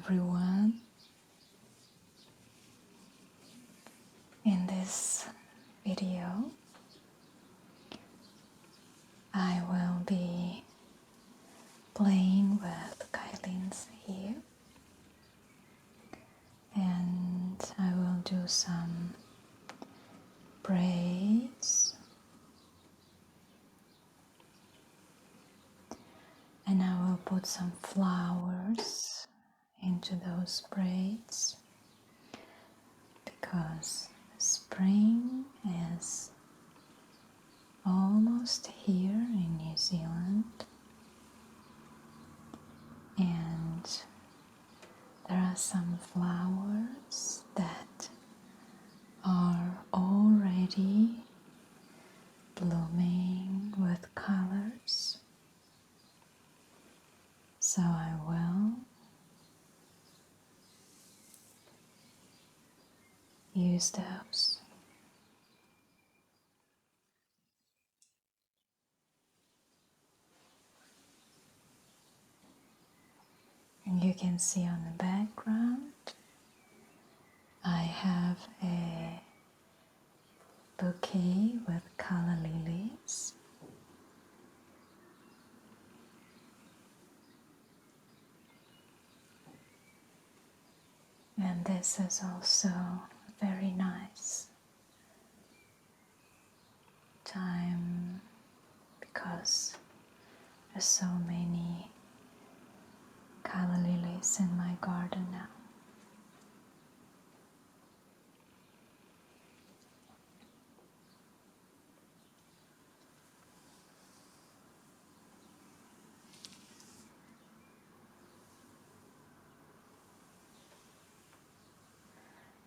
everyone. In this video, I will be playing with guidelines here, and I will do some braids, and I will put some flowers into those braids because spring is almost here in New Zealand, and there are some flowers that are already blooming with colors, so I will use those. And you can see on the background I have a bouquet with color lilies. And this is also very nice time because there's so many color lilies in my garden now.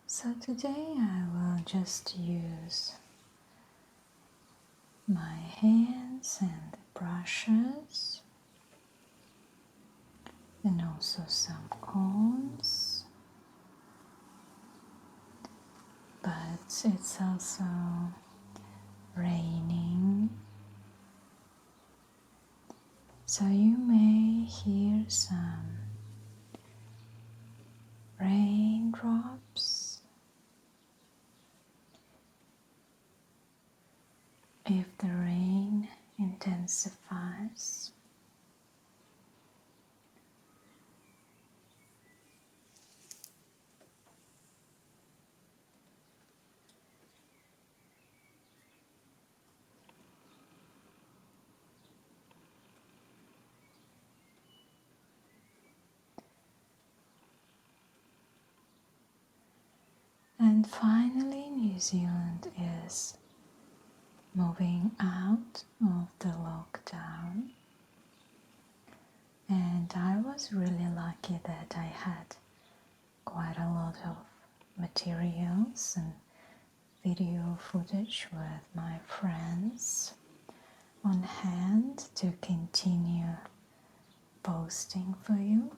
So today I will just use my hands and brushes and also some combs, but it's also raining, so you may hear some raindrops if the rain intensifies. And finally, New Zealand is moving out of the lockdown, and I was really lucky that I had quite a lot of materials and video footage with my friends on hand to continue posting for you.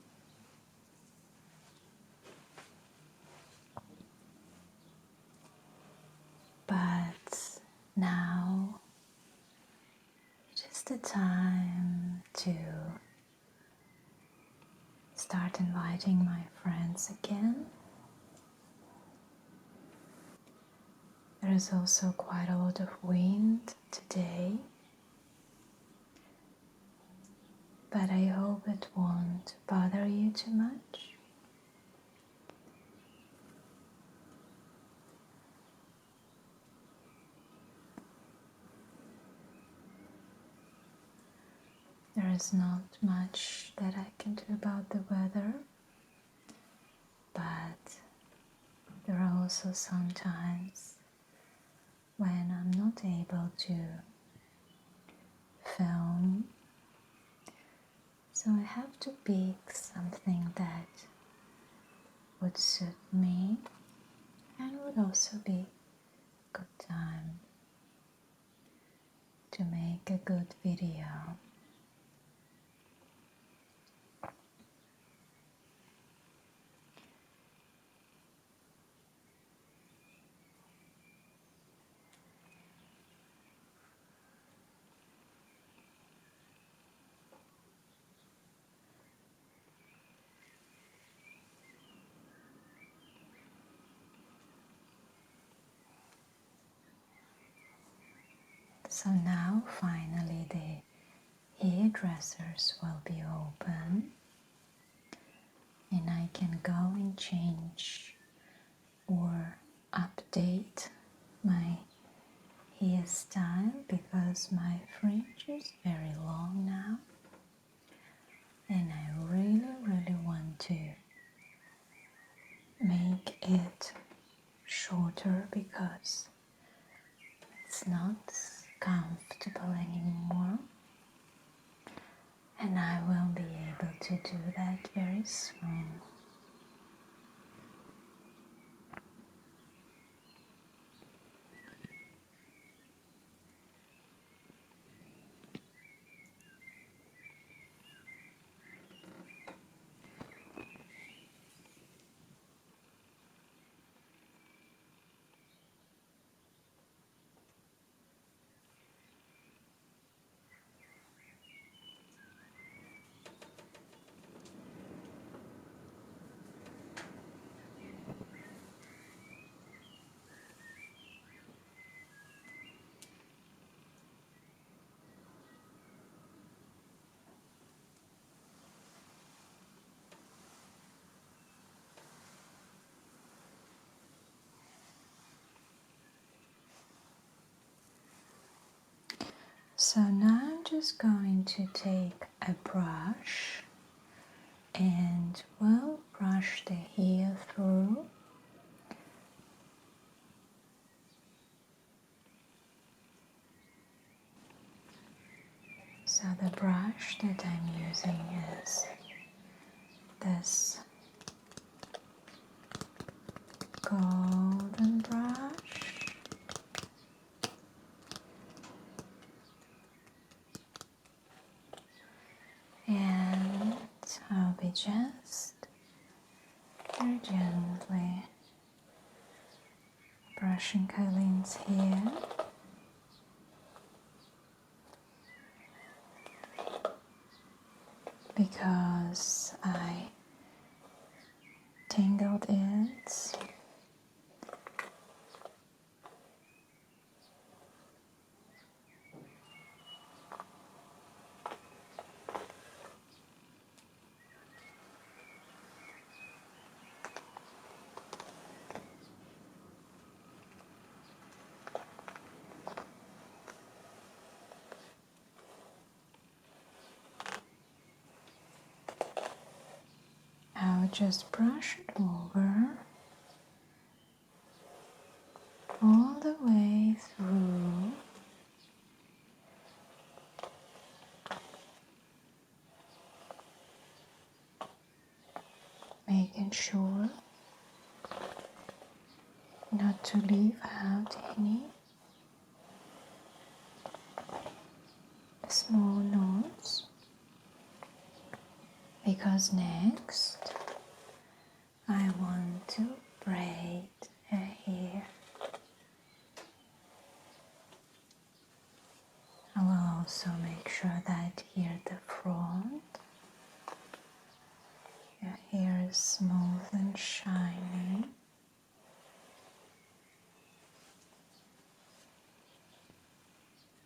But now it is the time to start inviting my friends again. There is also quite a lot of wind today, but I hope it won't bother you too much. There is not much that I can do about the weather, but there are also some times when I'm not able to film, so I have to pick something that would suit me and would also be a good time to make a good video. So now finally the hairdressers will be open and I can go and change or update my hairstyle because my fringe is very long now and I really want to make it shorter because it's not comfortable anymore, and I will be able to do that very soon. So now I'm just going to take a brush and we'll brush the hair through. So the brush that I'm using is this golden brush, and I'll be just very gently brushing Colleen's hair. Because I tangled it. I'll just brush it over all the way through. Making sure not to leave out any small knots, because next I want to braid her hair. I will also make sure that here at the front your hair is smooth and shiny.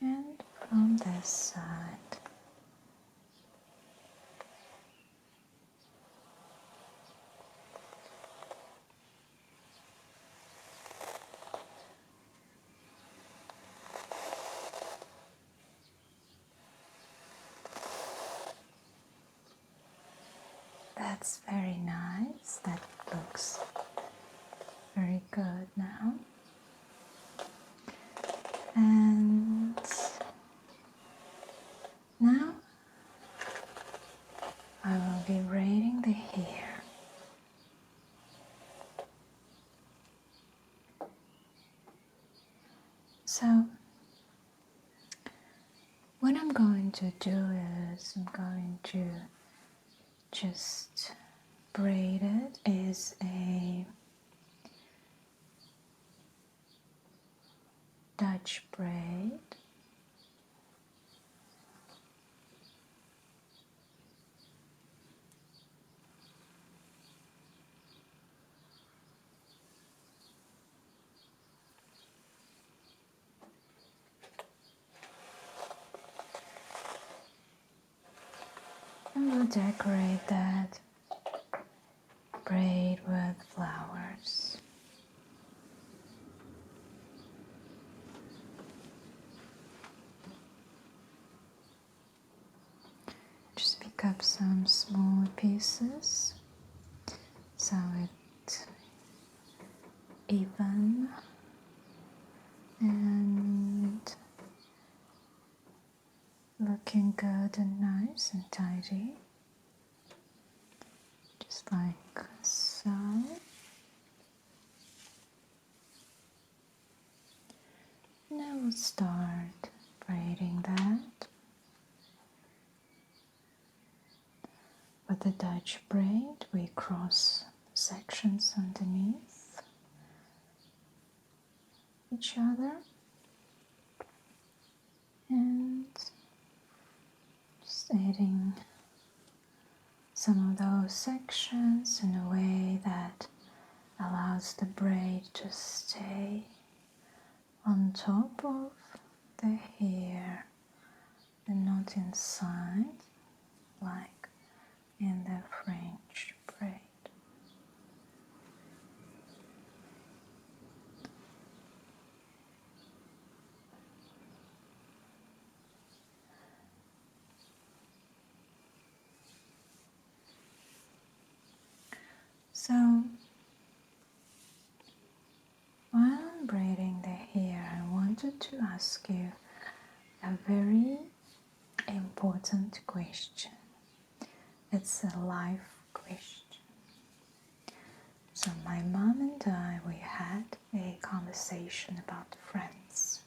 And from this side. That's very nice. That looks very good now. And now I will be braiding the hair. So what I'm going to do is I'm going to just braid it is a Dutch braid. And we'll decorate that braid with flowers. Just pick up some smaller pieces so it's even and looking good and nice and tidy, just like so. Now we'll start braiding that with the Dutch braid. We cross sections underneath each other and just adding some of those sections in a way that allows the braid to stay on top of the hair and not inside like in the French braid. So while I'm braiding the hair, I wanted to ask you a very important question. It's a life question. So my mom and I, we had a conversation about friends.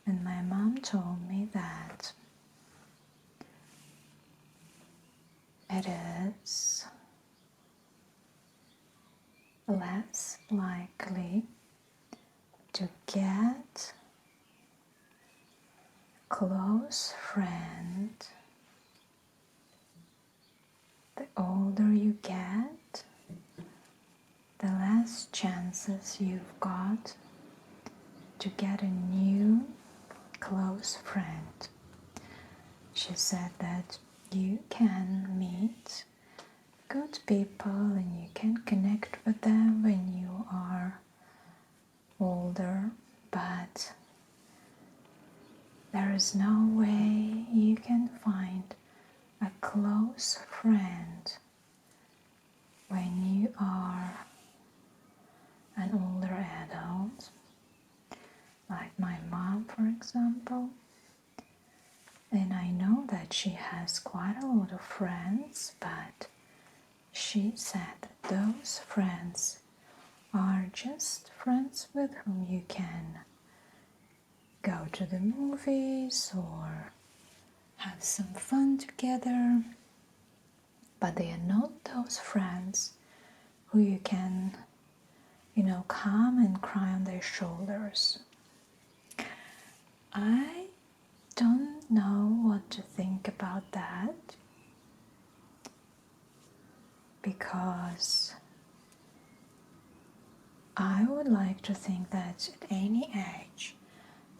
And my mom told me that it is less likely to get a close friend the older you get, the less chances you've got to get a new close friend. She said that you can meet good people and you can connect with them when you are older, but there is no way you can find a close friend when you are an older adult, like my mom, for example. And I know that she has quite a lot of friends, but she said that those friends are just friends with whom you can go to the movies or have some fun together, but they are not those friends who you can, come and cry on their shoulders. I don't know what to think about that, because I would like to think that at any age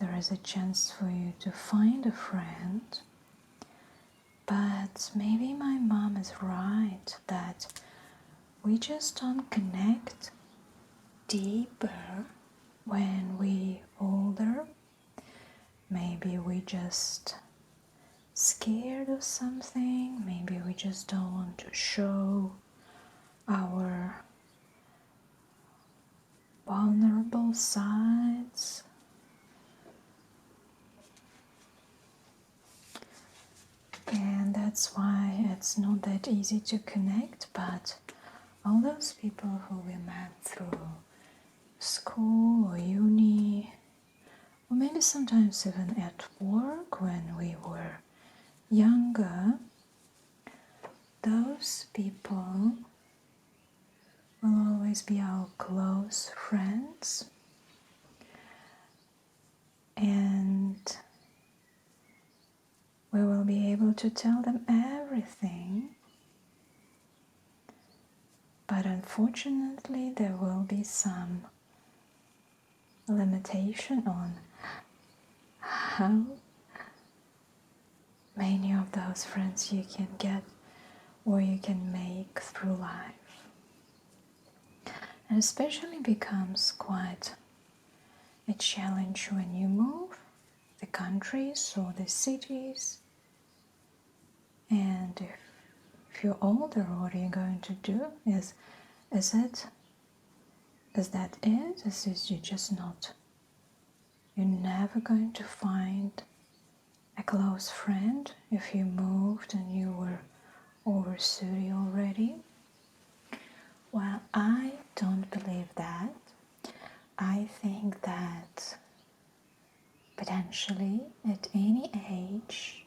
there is a chance for you to find a friend, but maybe my mom is right that we just don't connect deeper when we older. Maybe we just scared of something, maybe we just don't want to show our vulnerable sides. And that's why it's not that easy to connect, but all those people who we met through school or uni, or maybe sometimes even at work when we were younger, those people will always be our close friends. And we will be able to tell them everything, but unfortunately there will be some limitation on how many of those friends you can get or you can make through life. And especially becomes quite a challenge when you move the countries or the cities. And if you're older, what are you going to do? Is that it? Is this you just not? You're never going to find a close friend if you moved and you were over 30 already? Well, I don't believe that. I think that potentially at any age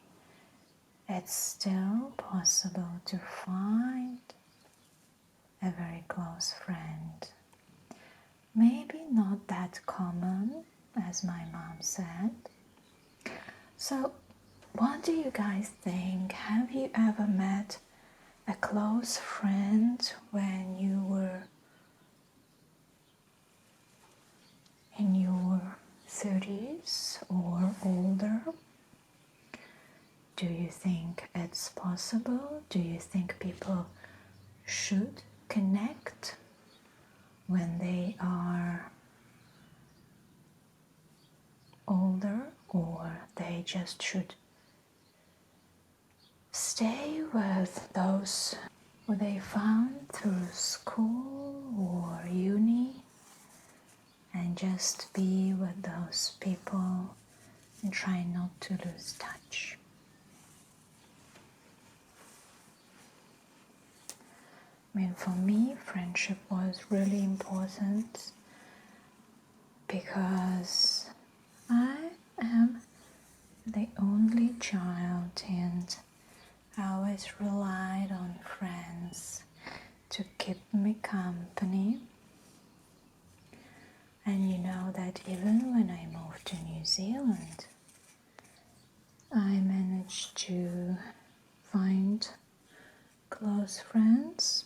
it's still possible to find a very close friend. Maybe not that common as my mom said. So what do you guys think? Have you ever met a close friend when you were in your 30s or older? Do you think it's possible? Do you think people should connect when they are older, or they just should stay with those who they found through school or uni and just be with those people and try not to lose touch? I mean, for me, friendship was really important because I am the only child and I always relied on friends to keep me company. And you know that even when I moved to New Zealand, I managed to find close friends,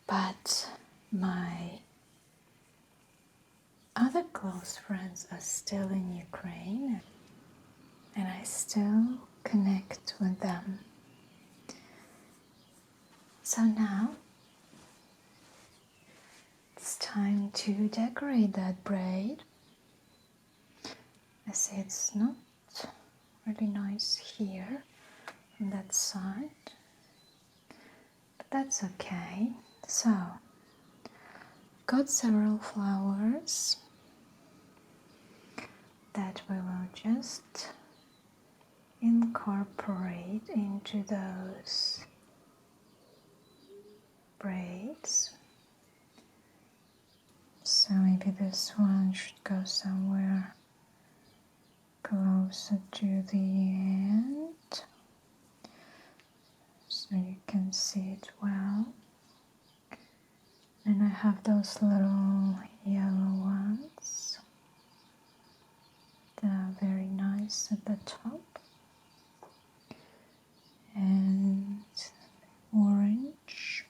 but my other close friends are still in Ukraine and I still connect with them. So now it's time to decorate that braid. I see it's not really nice here on that side, but that's okay. So, got several flowers that we will just incorporate into those braids. So maybe this one should go somewhere closer to the end so you can see it well. And I have those little yellow ones that are very nice at the top, and orange.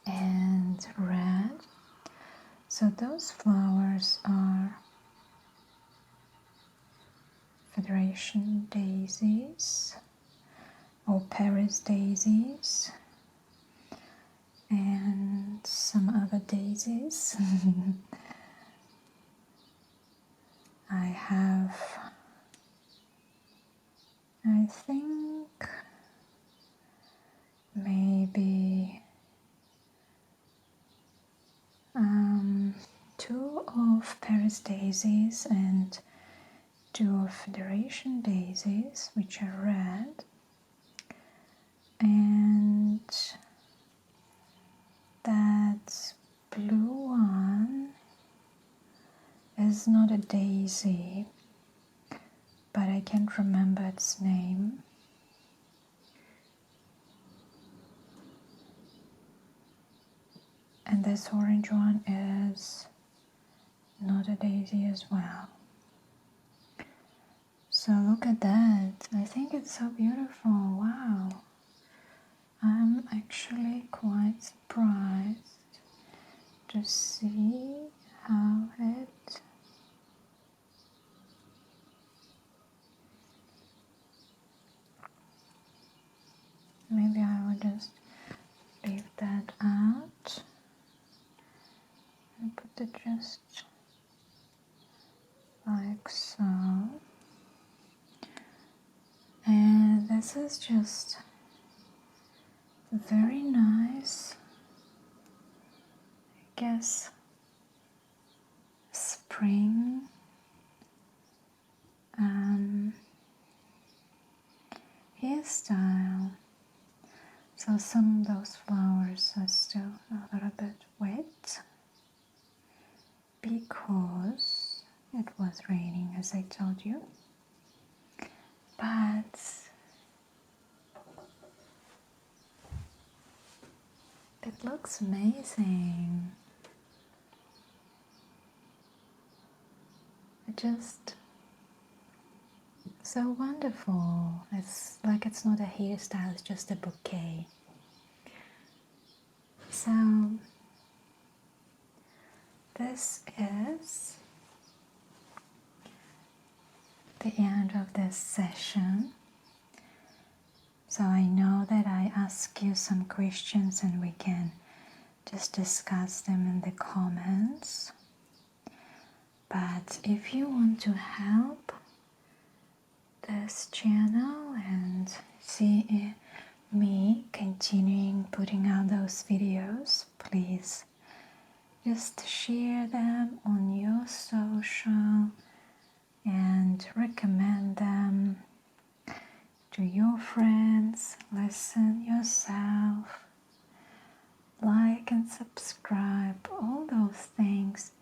And red. So those flowers are Federation daisies or Paris daisies and some other daisies. I have, I think, maybe 2 of Paris daisies and 2 of Federation daisies, which are red, and that blue one is not a daisy, but I can't remember its name. And this orange one is not a daisy as well. So look at that. I think it's so beautiful. Wow. I'm actually quite surprised to see how it maybe I will just leave that out and put it just like so. And this is just very nice, I guess, spring hairstyle. So some of those flowers are still a little bit wet because it was raining, as I told you. But it looks amazing. Just so wonderful. It's like it's not a hairstyle, it's just a bouquet. So this is the end of this session. So I know that I ask you some questions and we can just discuss them in the comments. But if you want to help this channel and see me continuing putting out those videos, please just share them on your social and recommend them to your friends. Listen yourself, like and subscribe. All those things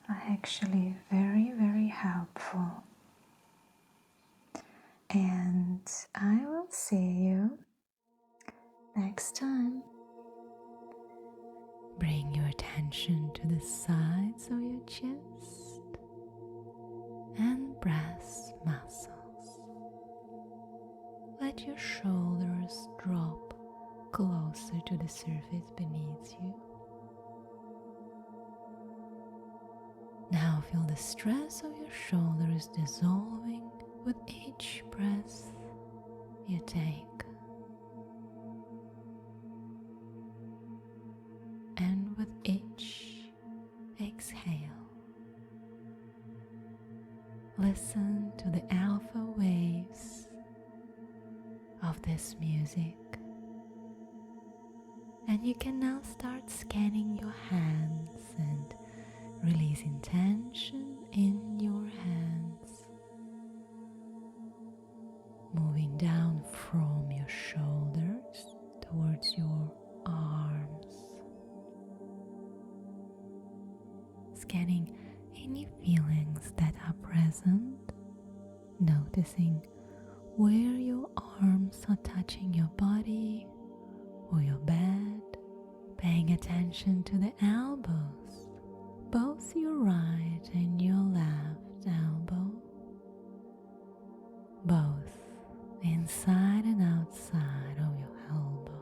are actually very, very helpful. And I will see you next time. Bring your attention to the sides of your chest and breast muscles. Let your shoulders drop closer to the surface beneath you. Now feel the stress of your shoulders dissolving with each breath you take. And with each exhale, listen to the alpha waves of this music. And you can now start scanning your hands and releasing tension in your hands, moving down from your shoulders towards your arms, scanning any feelings that are present, noticing where your arms are touching your body or your bed, paying attention to the elbows, both your right and your left elbow, both inside and outside of your elbow.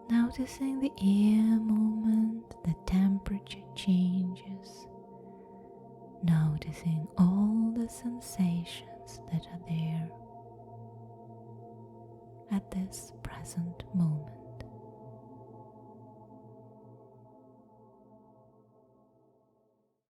Noticing the ear movement, the temperature changes, noticing all the sensations that are there at this present moment.